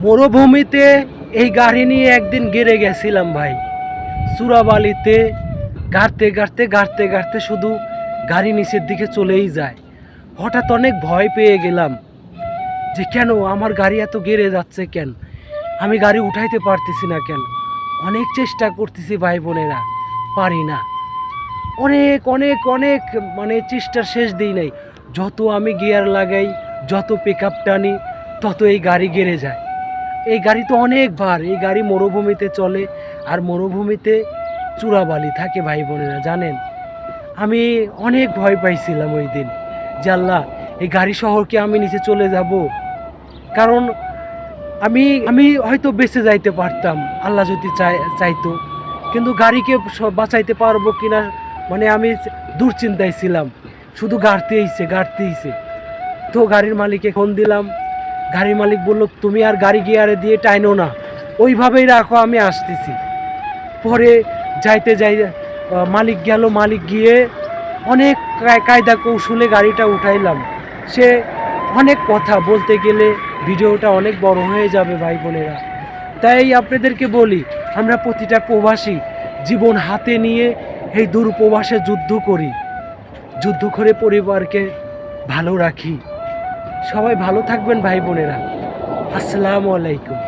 মরুভূমিতে এই গাড়ি নিয়ে একদিন গেড়ে গেছিলাম ভাই। চূড়াবালিতে গাড়তে গাড়তে গাড়তে গাড়তে শুধু গাড়ি নিচের দিকে চলেই যায়। হঠাৎ অনেক ভয় পেয়ে গেলাম যে কেন আমার গাড়ি এত গেড়ে যাচ্ছে, কেন আমি গাড়ি উঠাইতে পারতেছি না, কেন অনেক চেষ্টা করতেছি ভাই বোনেরা, পারি না। অনেক অনেক অনেক মানে চেষ্টার শেষ দিই নাই। যত আমি গিয়ার লাগাই, যত পিক আপ টানি, তত এই গাড়ি গেড়ে যায়। এই গাড়ি তো অনেক ভার, এই গাড়ি মরুভূমিতে চলে, আর মরুভূমিতে চূড়াবালি থাকে ভাই বোনেরা জানেন। আমি অনেক ভয় পাইছিলাম ওই দিন যে আল্লাহ, এই গাড়ি শহরকে আমি নিচে চলে যাব। কারণ আমি আমি হয়তো বেঁচে যাইতে পারতাম আল্লাহ যদি চাইতো, কিন্তু গাড়িকে বাঁচাইতে পারবো কিনা মানে আমি দুশ্চিন্তায় ছিলাম। শুধু গাড়তেইছে। তো গাড়ির মালিককে ফোন দিলাম। গাড়ির মালিক বলল, তুমি আর গাড়ি গিয়ারে দিয়ে টাইনো না, ওইভাবেই রাখো, আমি আসতেছি। পরে যাইতে মালিক গেল, মালিক গিয়ে অনেক কায়দা কৌশলে গাড়িটা উঠাইলাম। সে অনেক কথা বলতে গেলে ভিডিওটা অনেক বড় হয়ে যাবে ভাই বোনেরা। তাই আপনাদেরকে বলি, আমরা প্রতিটা প্রবাসী জীবন হাতে নিয়ে এই দূর প্রবাসে যুদ্ধ করে পরিবারকে ভালো রাখি। সবাই ভালো থাকবেন ভাই বোনেরা। আসসালামু আলাইকুম।